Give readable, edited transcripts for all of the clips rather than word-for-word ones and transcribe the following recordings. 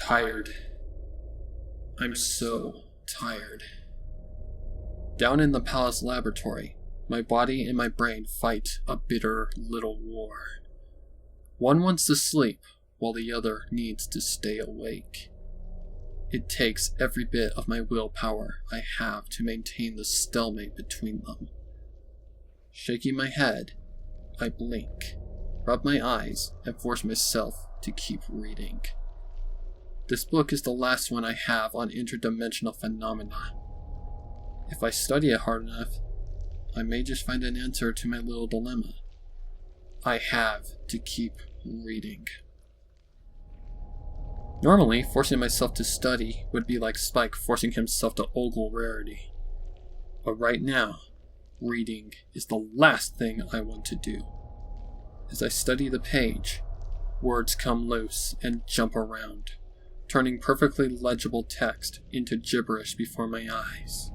Tired. I'm so tired. Down in the palace laboratory, my body and my brain fight a bitter little war. One wants to sleep, while the other needs to stay awake. It takes every bit of my willpower I have to maintain the stalemate between them. Shaking my head, I blink, rub my eyes, and force myself to keep reading. This book is the last one I have on interdimensional phenomena. If I study it hard enough, I may just find an answer to my little dilemma. I have to keep reading. Normally, forcing myself to study would be like Spike forcing himself to ogle rarity. But right now, reading is the last thing I want to do. As I study the page, words come loose and jump around, turning perfectly legible text into gibberish before my eyes.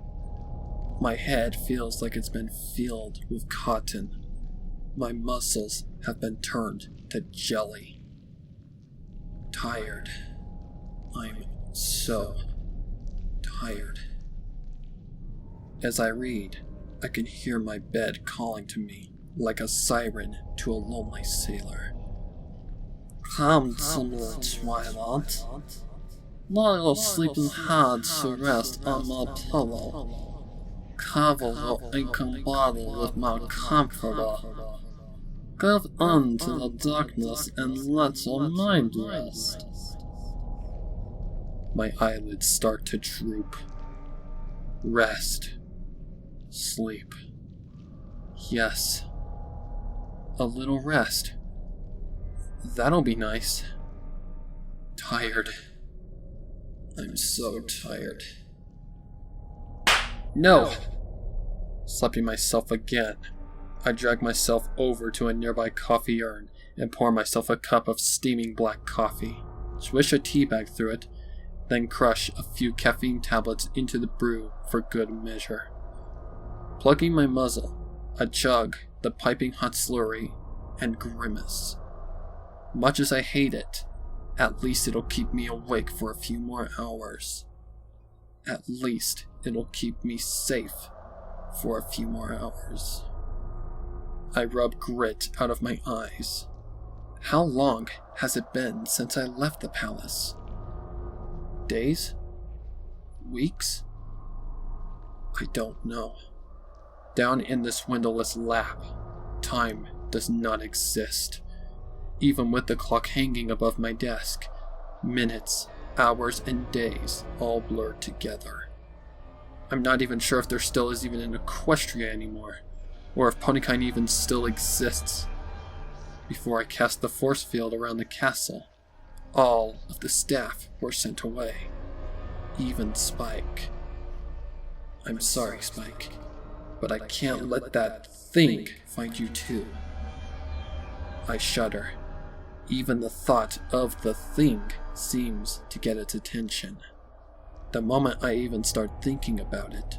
My head feels like it's been filled with cotton. My muscles have been turned to jelly. Tired. I'm so tired. As I read, I can hear my bed calling to me like a siren to a lonely sailor. Come to me, Twilight. Lie your sleeping head to rest on my pillow. Cover your aching body with my comforter. Give in to the darkness and let your mind rest. My eyelids start to droop. Rest. Sleep. Yes. A little rest. That'll be nice. Tired. I'm so tired. No! Slapping myself again, I drag myself over to a nearby coffee urn and pour myself a cup of steaming black coffee, swish a tea bag through it, then crush a few caffeine tablets into the brew for good measure. Plugging my muzzle, I chug the piping hot slurry and grimace. Much as I hate it, at least it'll keep me awake for a few more hours. At least it'll keep me safe for a few more hours. I rub grit out of my eyes. How long has it been since I left the palace? Days? Weeks? I don't know. Down in this windowless lab, time does not exist. Even with the clock hanging above my desk, minutes, hours, and days all blur together. I'm not even sure if there still is even an Equestria anymore, or if Ponykind even still exists. Before I cast the force field around the castle, all of the staff were sent away. Even Spike. I'm sorry, Spike, but I can't let that thing find you too. I shudder. Even the thought of the thing seems to get its attention. The moment I even start thinking about it,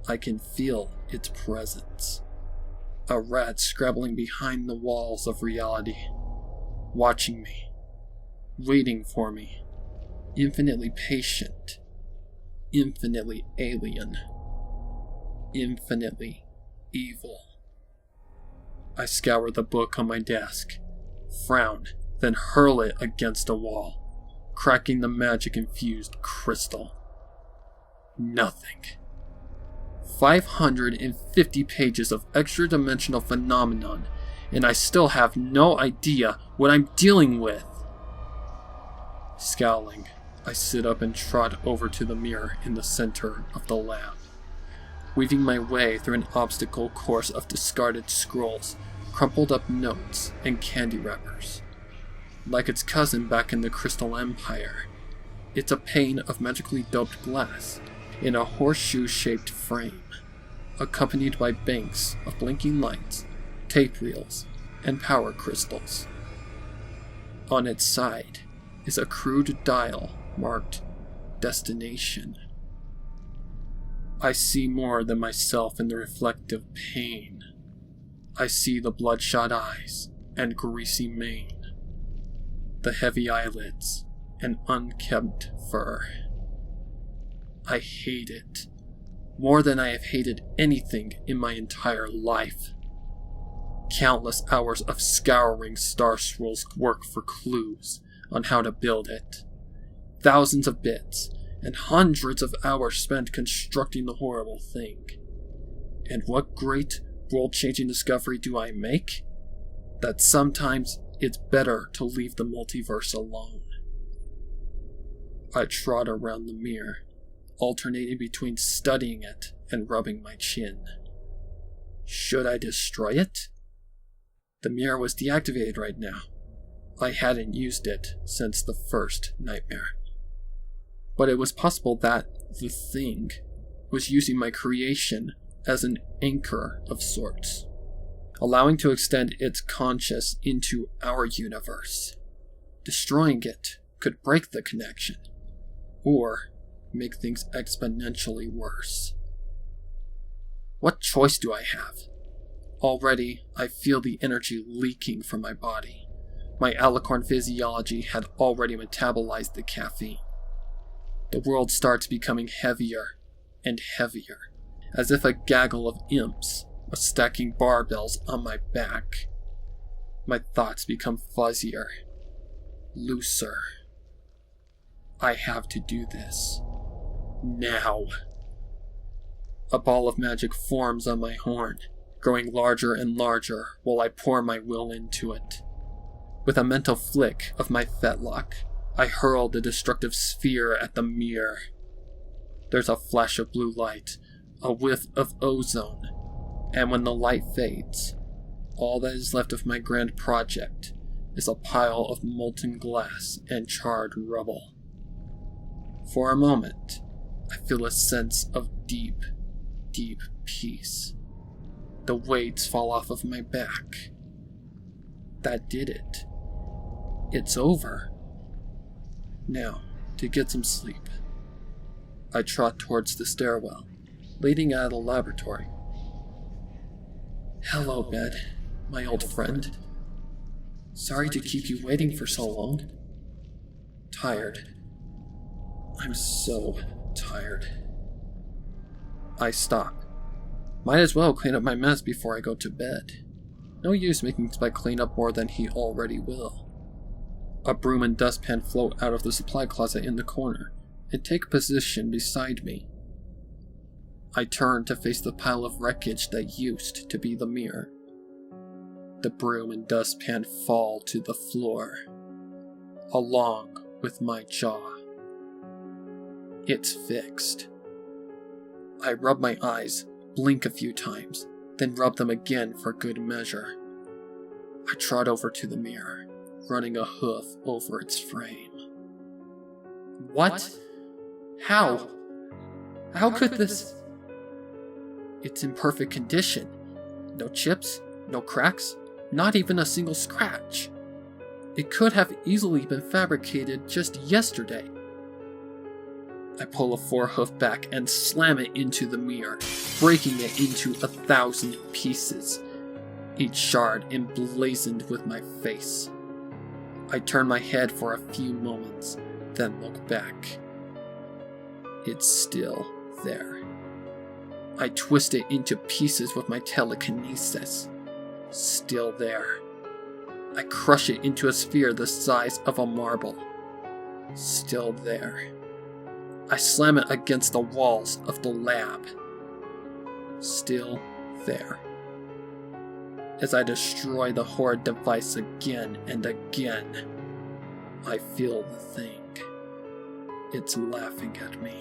I can feel its presence. A rat scrabbling behind the walls of reality, watching me, waiting for me, infinitely patient, infinitely alien, infinitely evil. I scour the book on my desk, frown, then hurl it against a wall, cracking the magic-infused crystal. Nothing. 550 pages of extra-dimensional phenomenon, and I still have no idea what I'm dealing with. Scowling, I sit up and trot over to the mirror in the center of the lab, weaving my way through an obstacle course of discarded scrolls, crumpled up notes, and candy wrappers. Like its cousin back in the Crystal Empire, it's a pane of magically doped glass in a horseshoe-shaped frame, accompanied by banks of blinking lights, tape reels, and power crystals. On its side is a crude dial marked Destination. I see more than myself in the reflective pane. I see the bloodshot eyes and greasy mane, the heavy eyelids, and unkempt fur. I hate it, more than I have hated anything in my entire life. Countless hours of scouring Star Scroll's work for clues on how to build it. Thousands of bits, and hundreds of hours spent constructing the horrible thing. And what great, world-changing discovery do I make? That sometimes it's better to leave the multiverse alone. I trot around the mirror, alternating between studying it and rubbing my chin. Should I destroy it? The mirror was deactivated right now. I hadn't used it since the first nightmare. But it was possible that the thing was using my creation as an anchor of sorts, allowing to extend its conscious into our universe. Destroying it could break the connection, or make things exponentially worse. What choice do I have? Already, I feel the energy leaking from my body. My alicorn physiology had already metabolized the caffeine. The world starts becoming heavier and heavier, as if a gaggle of imps was stacking barbells on my back. My thoughts become fuzzier, looser. I have to do this. Now. A ball of magic forms on my horn, growing larger and larger while I pour my will into it. With a mental flick of my fetlock, I hurl the destructive sphere at the mirror. There's a flash of blue light, a whiff of ozone, and when the light fades, all that is left of my grand project is a pile of molten glass and charred rubble. For a moment, I feel a sense of deep, deep peace. The weights fall off of my back. That did it. It's over. Now, to get some sleep. I trot towards the stairwell, leading out of the laboratory. Hello, bed, my old friend. Sorry to keep you waiting for so long. Tired. I'm so tired. I stop. Might as well clean up my mess before I go to bed. No use making Spike clean up more than he already will. A broom and dustpan float out of the supply closet in the corner and take position beside me. I turn to face the pile of wreckage that used to be the mirror. The broom and dustpan fall to the floor, along with my jaw. It's fixed. I rub my eyes, blink a few times, then rub them again for good measure. I trot over to the mirror, running a hoof over its frame. What? How? How could this? It's in perfect condition. No chips, no cracks, not even a single scratch. It could have easily been fabricated just yesterday. I pull a forehoof back and slam it into the mirror, breaking it into 1,000 pieces, each shard emblazoned with my face. I turn my head for a few moments, then look back. It's still there. I twist it into pieces with my telekinesis. Still there. I crush it into a sphere the size of a marble. Still there. I slam it against the walls of the lab. Still there. As I destroy the horrid device again and again, I feel the thing. It's laughing at me.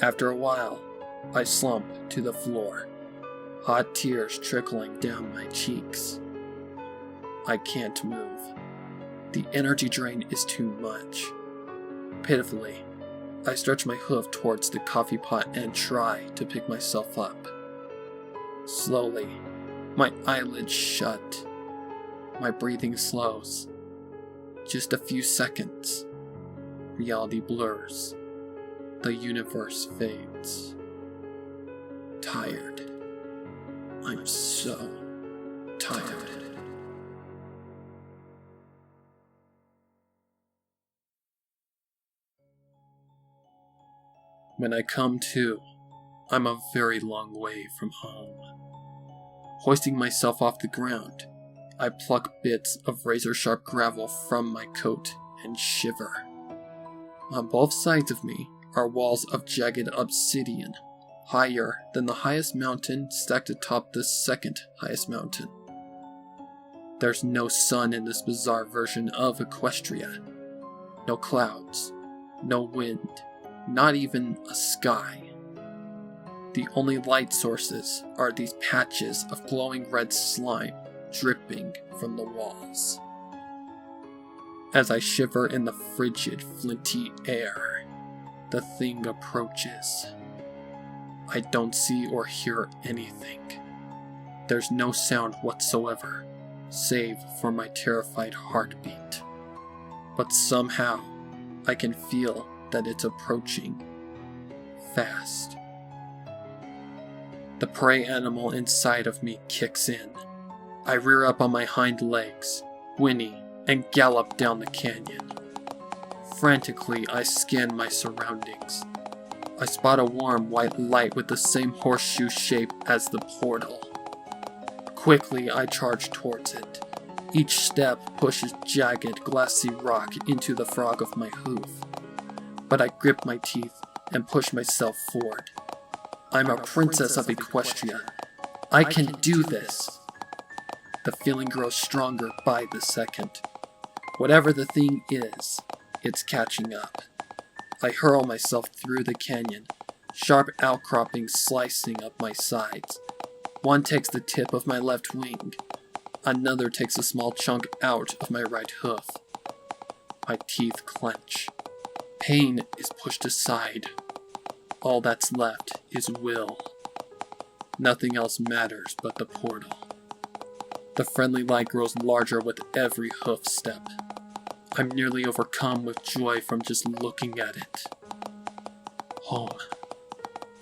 After a while, I slump to the floor, hot tears trickling down my cheeks. I can't move. The energy drain is too much. Pitifully, I stretch my hoof towards the coffee pot and try to pick myself up. Slowly, my eyelids shut. My breathing slows. Just a few seconds. Reality blurs. The universe fades. Tired. I'm so tired. When I come to, I'm a very long way from home. Hoisting myself off the ground, I pluck bits of razor-sharp gravel from my coat and shiver. On both sides of me are walls of jagged obsidian, higher than the highest mountain stacked atop the second highest mountain. There's no sun in this bizarre version of Equestria. No clouds, no wind, not even a sky. The only light sources are these patches of glowing red slime dripping from the walls. As I shiver in the frigid, flinty air, the thing approaches. I don't see or hear anything. There's no sound whatsoever, save for my terrified heartbeat. But somehow, I can feel that it's approaching. Fast. The prey animal inside of me kicks in. I rear up on my hind legs, whinny, and gallop down the canyon. Frantically, I scan my surroundings. I spot a warm white light with the same horseshoe shape as the portal. Quickly, I charge towards it. Each step pushes jagged, glassy rock into the frog of my hoof. But I grip my teeth and push myself forward. I'm a princess of Equestria. I can do this. The feeling grows stronger by the second. Whatever the thing is, it's catching up. I hurl myself through the canyon, sharp outcroppings slicing up my sides. One takes the tip of my left wing. Another takes a small chunk out of my right hoof. My teeth clench. Pain is pushed aside. All that's left is will. Nothing else matters but the portal. The friendly light grows larger with every hoof step. I'm nearly overcome with joy from just looking at it. Home.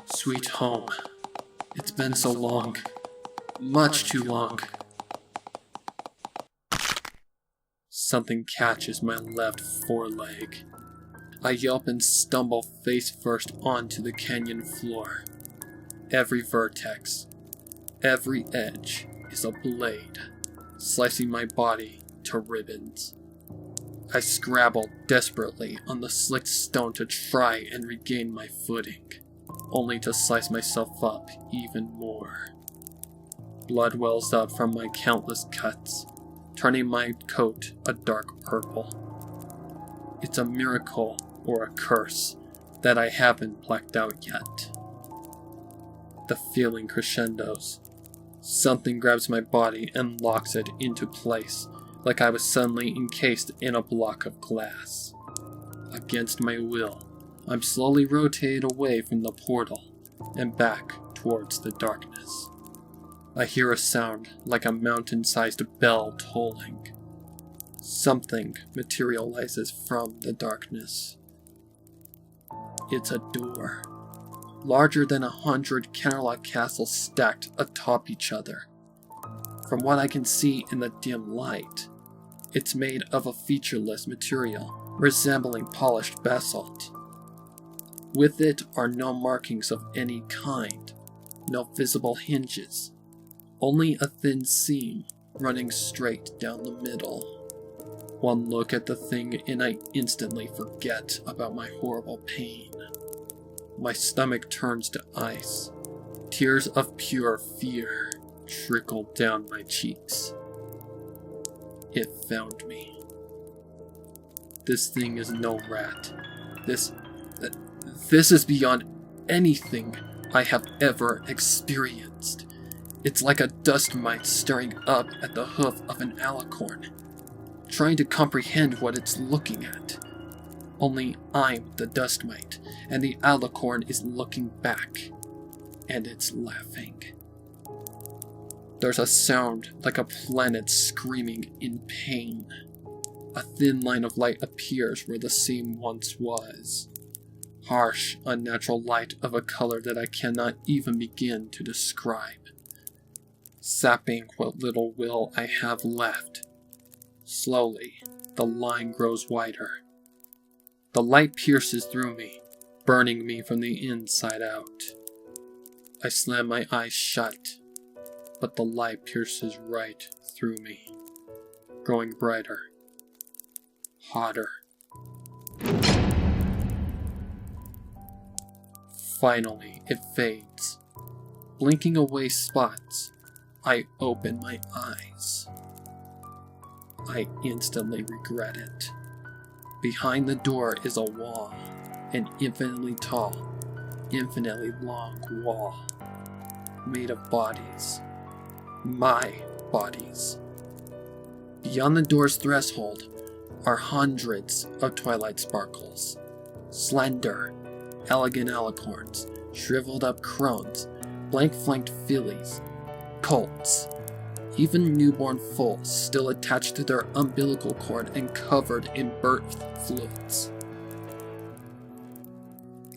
Sweet home. It's been so long. Much too long. Something catches my left foreleg. I yelp and stumble face first onto the canyon floor. Every vertex, every edge is a blade, slicing my body to ribbons. I scrabble desperately on the slick stone to try and regain my footing, only to slice myself up even more. Blood wells up from my countless cuts, turning my coat a dark purple. It's a miracle or a curse that I haven't blacked out yet. The feeling crescendos. Something grabs my body and locks it into place, like I was suddenly encased in a block of glass. Against my will, I'm slowly rotated away from the portal and back towards the darkness. I hear a sound like a mountain-sized bell tolling. Something materializes from the darkness. It's a door, larger than 100 Canterlot castles stacked atop each other. From what I can see in the dim light, it's made of a featureless material resembling polished basalt. With it are no markings of any kind, no visible hinges, only a thin seam running straight down the middle. One look at the thing and I instantly forget about my horrible pain. My stomach turns to ice. Tears of pure fear trickle down my cheeks. It found me. This thing is no rat. This is beyond anything I have ever experienced. It's like a dust mite staring up at the hoof of an alicorn, trying to comprehend what it's looking at. Only I'm the dust mite, and the alicorn is looking back, and it's laughing. There's a sound like a planet screaming in pain. A thin line of light appears where the seam once was. Harsh, unnatural light of a color that I cannot even begin to describe. Sapping what little will I have left. Slowly, the line grows wider. The light pierces through me, burning me from the inside out. I slam my eyes shut, but the light pierces right through me, growing brighter, hotter. Finally, it fades. Blinking away spots, I open my eyes. I instantly regret it. Behind the door is a wall, an infinitely tall, infinitely long wall, made of bodies. My bodies. Beyond the door's threshold are hundreds of Twilight sparkles. Slender, elegant alicorns, shriveled up crones, blank-flanked fillies, colts, even newborn foals still attached to their umbilical cord and covered in birth fluids.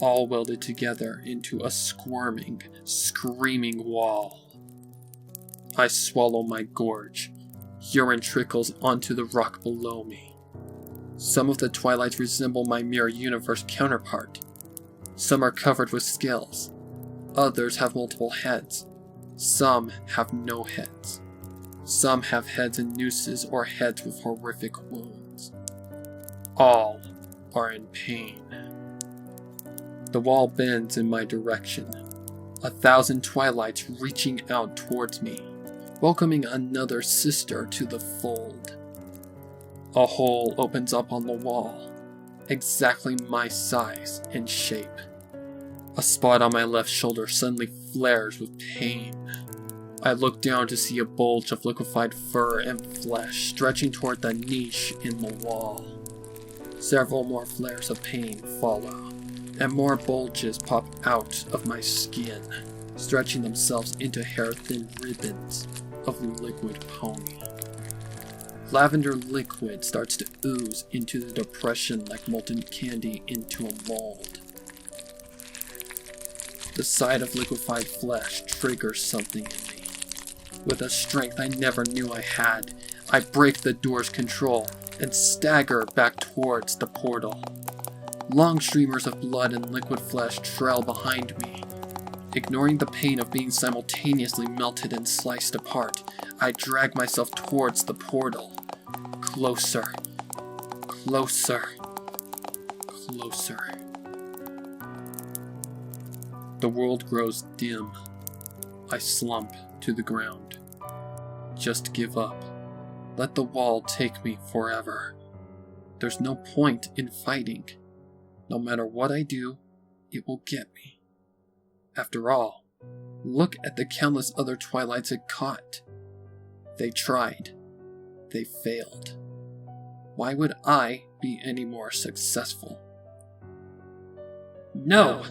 All welded together into a squirming, screaming wall. I swallow my gorge. Urine trickles onto the rock below me. Some of the Twilights resemble my mirror universe counterpart. Some are covered with scales. Others have multiple heads. Some have no heads. Some have heads in nooses or heads with horrific wounds. All are in pain. The wall bends in my direction. 1,000 Twilights reaching out towards me, welcoming another sister to the fold. A hole opens up on the wall, exactly my size and shape. A spot on my left shoulder suddenly flares with pain. I look down to see a bulge of liquefied fur and flesh stretching toward the niche in the wall. Several more flares of pain follow, and more bulges pop out of my skin, stretching themselves into hair-thin ribbons of liquid pony. Lavender liquid starts to ooze into the depression like molten candy into a mold. The sight of liquefied flesh triggers something in me. With a strength I never knew I had, I break the door's control and stagger back towards the portal. Long streamers of blood and liquid flesh trail behind me. Ignoring the pain of being simultaneously melted and sliced apart, I drag myself towards the portal. Closer. Closer. Closer. The world grows dim. I slump to the ground. Just give up. Let the wall take me forever. There's no point in fighting. No matter what I do, it will get me. After all, look at the countless other Twilights it caught. They tried. They failed. Why would I be any more successful? No!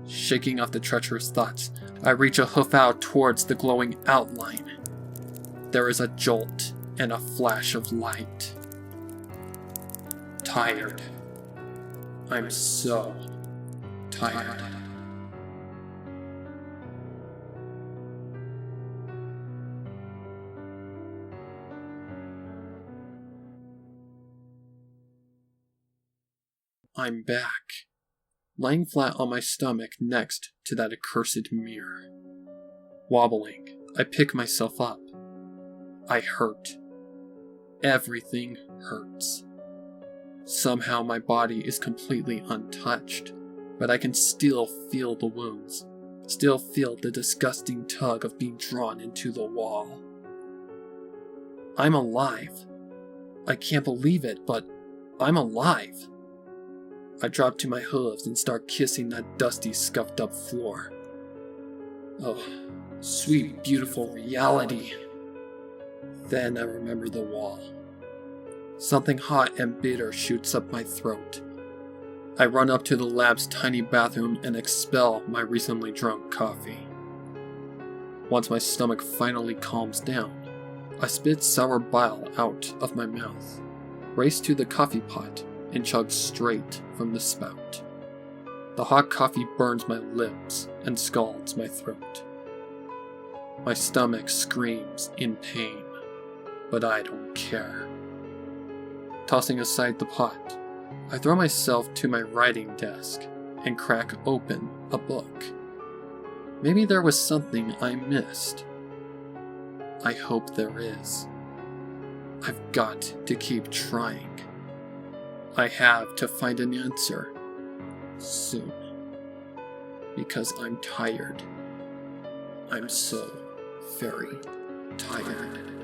Shaking off the treacherous thoughts, I reach a hoof out towards the glowing outline. There is a jolt and a flash of light. Tired. I'm so tired. I'm back, lying flat on my stomach next to that accursed mirror. Wobbling, I pick myself up. I hurt. Everything hurts. Somehow my body is completely untouched, but I can still feel the wounds, still feel the disgusting tug of being drawn into the wall. I'm alive. I can't believe it, but I'm alive. I drop to my hooves and start kissing that dusty, scuffed up floor. Oh, sweet, beautiful reality. Then I remember the wall. Something hot and bitter shoots up my throat. I run up to the lab's tiny bathroom and expel my recently drunk coffee. Once my stomach finally calms down, I spit sour bile out of my mouth, race to the coffee pot, and chug straight from the spout. The hot coffee burns my lips and scalds my throat. My stomach screams in pain, but I don't care. Tossing aside the pot, I throw myself to my writing desk and crack open a book. Maybe there was something I missed. I hope there is. I've got to keep trying. I have to find an answer soon. Because I'm tired. I'm so very tired.